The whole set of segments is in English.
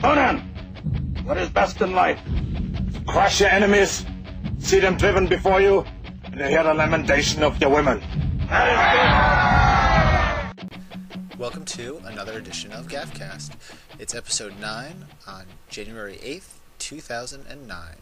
Conan, what is best in life? Crush your enemies, see them driven before you, and hear the lamentation of your women. Welcome to another edition of Gafcast. It's episode 9 on January 8th, 2009.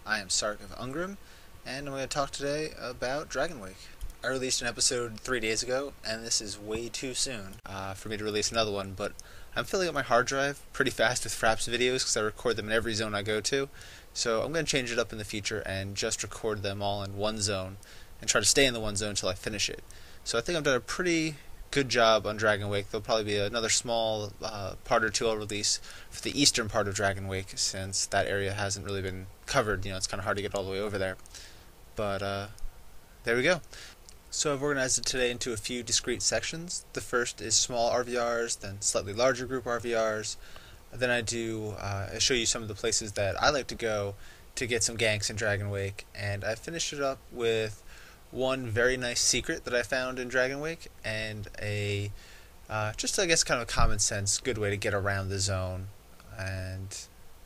I am Sark of Ungrim, and I'm going to talk today about Dragon Wake. I released an episode 3 days ago, and this is way too soon for me to release another one, but I'm filling up my hard drive pretty fast with Fraps videos because I record them in every zone I go to, so I'm going to change it up in the future and just record them all in one zone and try to stay in the one zone until I finish it. So I think I've done a pretty good job on Dragon Wake. There'll probably be another small part or two I'll release for the eastern part of Dragon Wake, since that area hasn't really been covered. It's kind of hard to get all the way over there. But there we go. So I've organized it today into a few discrete sections. The first is small RVRs, then slightly larger group RVRs. Then I show you some of the places that I like to go to get some ganks in Dragon Wake, and I finished it up with one very nice secret that I found in Dragon Wake, and just I guess kind of a common sense good way to get around the zone. And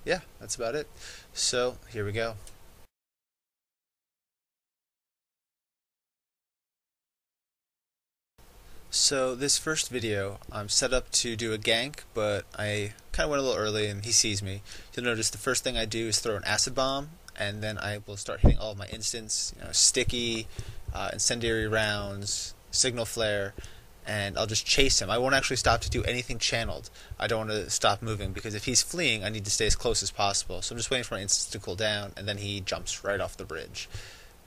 yeah, that's about it. So here we go. So this first video, I'm set up to do a gank, but I kind of went a little early and he sees me. You'll notice the first thing I do is throw an acid bomb, and then I will start hitting all of my instants, sticky, incendiary rounds, signal flare, and I'll just chase him. I won't actually stop to do anything channeled. I don't want to stop moving, because if he's fleeing, I need to stay as close as possible. So I'm just waiting for my instants to cool down, and then he jumps right off the bridge.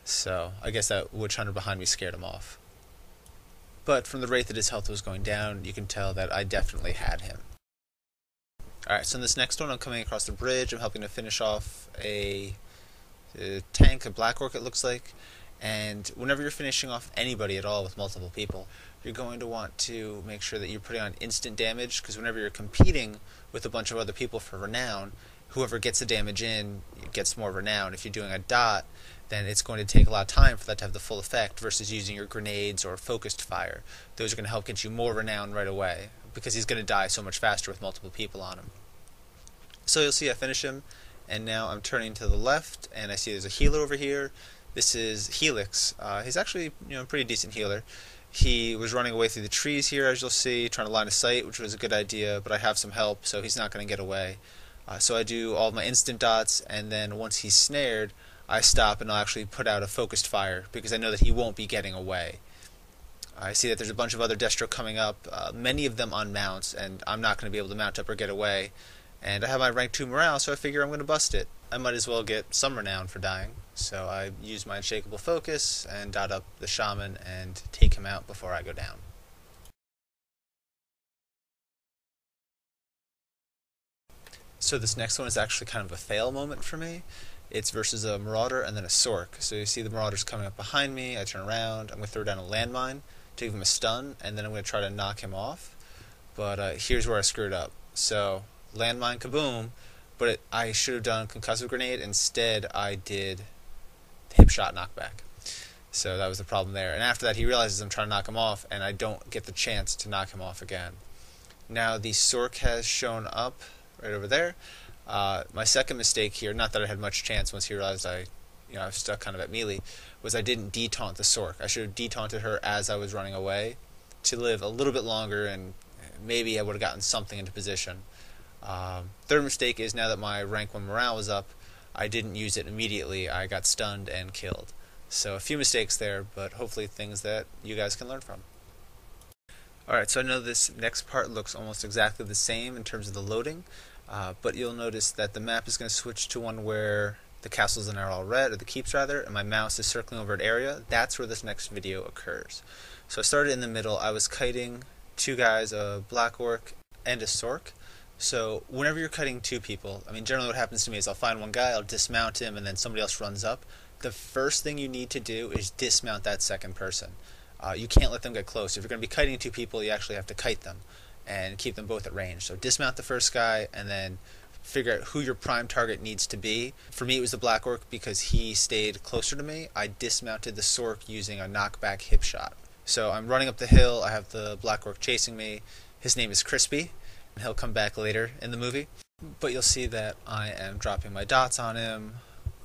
So I guess that witch hunter behind me scared him off. But from the rate that his health was going down, you can tell that I definitely had him. Alright, so in this next one, I'm coming across the bridge. I'm helping to finish off a tank, a Black Orc it looks like. And whenever you're finishing off anybody at all with multiple people, you're going to want to make sure that you're putting on instant damage, because whenever you're competing with a bunch of other people for renown, whoever gets the damage in gets more renown. If you're doing a dot, then it's going to take a lot of time for that to have the full effect versus using your grenades or focused fire. Those are going to help get you more renown right away, because he's going to die so much faster with multiple people on him. So you'll see I finish him, and now I'm turning to the left, and I see there's a healer over here. This is Helix. He's actually a pretty decent healer. He was running away through the trees here, as you'll see, trying to line of sight, which was a good idea, but I have some help, so he's not going to get away. So I do all of my instant dots, and then once he's snared, I stop and I'll actually put out a focused fire, because I know that he won't be getting away. I see that there's a bunch of other Destro coming up, many of them on mounts, and I'm not going to be able to mount up or get away. And I have my rank 2 morale, so I figure I'm going to bust it. I might as well get some renown for dying, so I use my unshakable focus and dot up the shaman and take him out before I go down. So this next one is actually kind of a fail moment for me. It's versus a Marauder and then a Sork. So you see the Marauder's coming up behind me, I turn around, I'm going to throw down a landmine to give him a stun, and then I'm going to try to knock him off. But here's where I screwed up. So, landmine kaboom, but I should have done concussive grenade. Instead, I did hip shot knockback. So that was the problem there. And after that, he realizes I'm trying to knock him off, and I don't get the chance to knock him off again. Now the Sork has shown up right over there. My second mistake here, not that I had much chance once he realized I was stuck kind of at melee, was I didn't detaunt the Sork. I should have detaunted her as I was running away to live a little bit longer, and maybe I would have gotten something into position. Third mistake is, now that my rank 1 morale was up, I didn't use it immediately. I got stunned and killed. So a few mistakes there, but hopefully things that you guys can learn from. Alright, so I know this next part looks almost exactly the same in terms of the loading, but you'll notice that the map is going to switch to one where the castles are all red, or the keeps rather, and my mouse is circling over an area. That's where this next video occurs. So I started in the middle. I was kiting 2 guys, a Black Orc and a Sork. So whenever you're kiting 2 people, generally what happens to me is I'll find one guy, I'll dismount him, and then somebody else runs up. The first thing you need to do is dismount that second person. You can't let them get close. If you're going to be kiting 2 people, you actually have to kite them and keep them both at range. So dismount the first guy, and then figure out who your prime target needs to be. For me, it was the Black Orc because he stayed closer to me. I dismounted the Sork using a knockback hip shot. So I'm running up the hill, I have the Black Orc chasing me. His name is Crispy, He'll come back later in the movie. But you'll see that I am dropping my dots on him.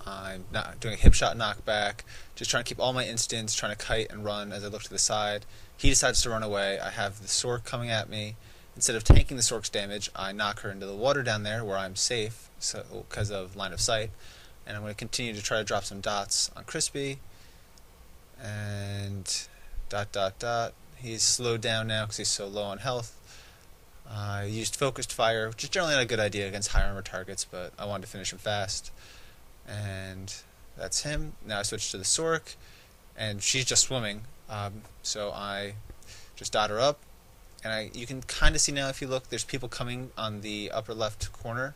I'm not doing a hip shot knockback, just trying to keep all my instants, trying to kite and run as I look to the side. He decides to run away. I have the Sork coming at me. Instead of tanking the Sork's damage, I knock her into the water down there where I'm safe because of line of sight. And I'm going to continue to try to drop some dots on Crispy. And ... He's slowed down now because he's so low on health. I used focused fire, which is generally not a good idea against high armor targets, but I wanted to finish him fast. And that's him. Now I switch to the Sork, and she's just swimming. So I just dot her up, and you can kind of see now if you look, there's people coming on the upper left corner.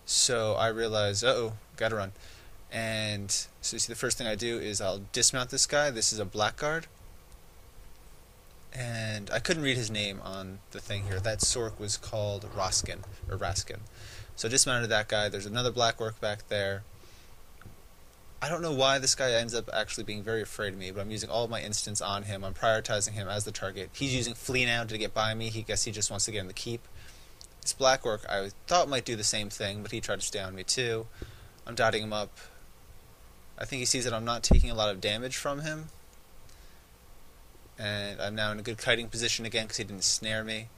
So I realize, uh-oh, gotta run. And so you see the first thing I do is I'll dismount this guy. This is a blackguard. And I couldn't read his name on the thing here. That Sork was called Raskin. So I dismounted that guy. There's another black orc back there. I don't know why this guy ends up actually being very afraid of me, but I'm using all of my instants on him. I'm prioritizing him as the target. He's using flee now to get by me. He just wants to get in the keep. This black orc I thought might do the same thing, but he tried to stay on me too. I'm dotting him up. I think he sees that I'm not taking a lot of damage from him. And I'm now in a good kiting position again because he didn't snare me.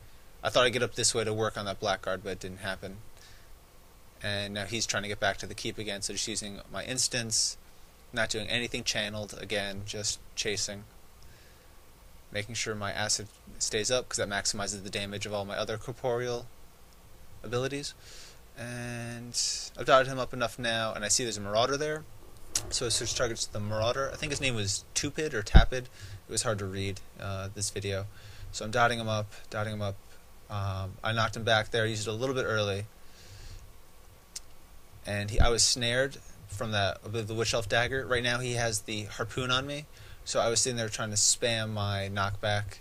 I thought I'd get up this way to work on that blackguard, but it didn't happen. And now he's trying to get back to the keep again, so just using my instants, not doing anything channeled, again, just chasing. Making sure my acid stays up because that maximizes the damage of all my other corporeal abilities. And I've dotted him up enough now, and I see there's a marauder there. So I switch targets to the marauder. I think his name was Tupid or Tapid. It was hard to read this video. So I'm dotting him up. I knocked him back there, used it a little bit early. And I was snared from the Witch Elf dagger. Right now he has the harpoon on me. So I was sitting there trying to spam my knockback.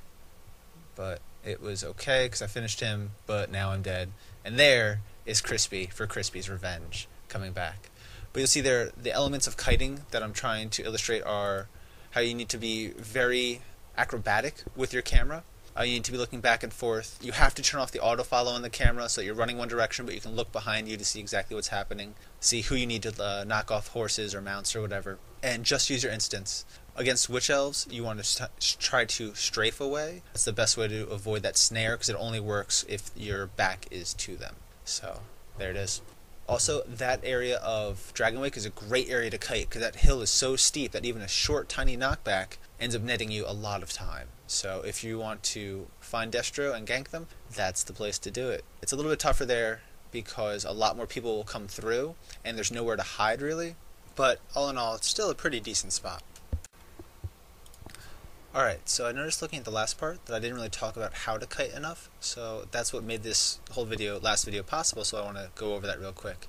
But it was okay because I finished him, but now I'm dead. And there is Crispy for Crispy's revenge coming back. But you'll see there, the elements of kiting that I'm trying to illustrate are how you need to be very acrobatic with your camera. You need to be looking back and forth. You have to turn off the autofollow on the camera so you're running one direction, but you can look behind you to see exactly what's happening. See who you need to knock off horses or mounts or whatever. And just use your instants. Against witch elves, you want to try to strafe away. That's the best way to avoid that snare because it only works if your back is to them. So, there it is. Also, that area of Dragon Wake is a great area to kite because that hill is so steep that even a short, tiny knockback ends up netting you a lot of time. So if you want to find Destro and gank them, that's the place to do it. It's a little bit tougher there because a lot more people will come through and there's nowhere to hide really. But all in all, it's still a pretty decent spot. Alright, so I noticed looking at the last part that I didn't really talk about how to kite enough, so that's what made this whole last video possible, so I want to go over that real quick.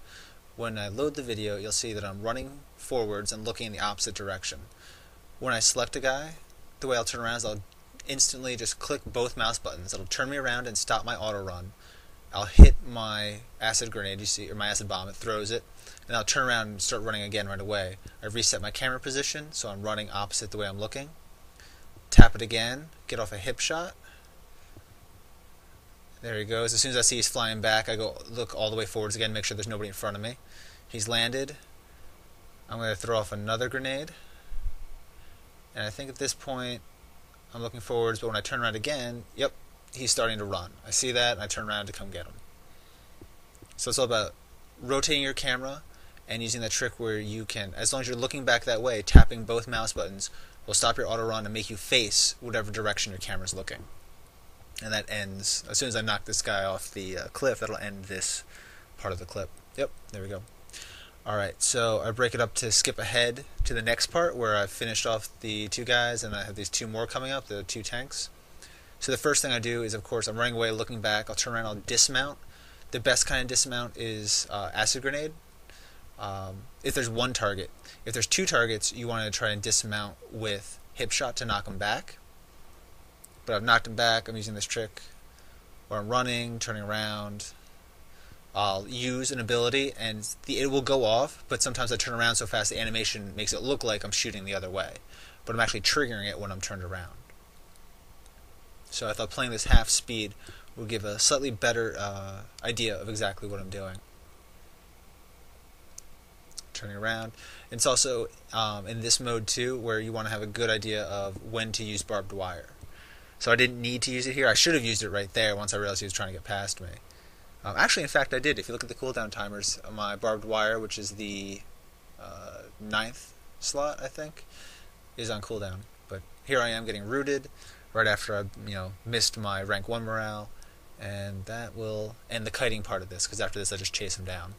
When I load the video, you'll see that I'm running forwards and looking in the opposite direction. When I select a guy, the way I'll turn around is I'll instantly just click both mouse buttons. It'll turn me around and stop my auto run. I'll hit my acid grenade, you see, or my acid bomb, it throws it, and I'll turn around and start running again right away. I've reset my camera position, so I'm running opposite the way I'm looking. Tap it again, get off a hip shot. There he goes. As soon as I see he's flying back, I go look all the way forwards again, make sure there's nobody in front of me. He's landed. I'm going to throw off another grenade. And I think at this point, I'm looking forwards, but when I turn around again, yep, he's starting to run. I see that, and I turn around to come get him. So it's all about rotating your camera and using that trick where you can, as long as you're looking back that way, tapping both mouse buttons will stop your auto run and make you face whatever direction your camera's looking. And that ends, as soon as I knock this guy off the cliff, that'll end this part of the clip. Yep, there we go. Alright, so I break it up to skip ahead to the next part where I've finished off the two guys and I have these two more coming up, the two tanks. So the first thing I do is, of course, I'm running away, looking back, I'll turn around, I'll dismount. The best kind of dismount is acid grenade. If there's one target. If there's two targets, you want to try and dismount with hip shot to knock them back. But I've knocked him back, I'm using this trick where I'm running, turning around. I'll use an ability and it will go off, but sometimes I turn around so fast the animation makes it look like I'm shooting the other way. But I'm actually triggering it when I'm turned around. So I thought playing this half speed will give a slightly better idea of exactly what I'm doing. Turning around. And it's also in this mode too, where you want to have a good idea of when to use barbed wire. So I didn't need to use it here. I should have used it right there once I realized he was trying to get past me. Actually, in fact, I did. If you look at the cooldown timers, my barbed wire, which is the 9th slot, I think, is on cooldown. But here I am getting rooted right after I missed my rank 1 morale, and that will end the kiting part of this, because after this I just chase him down.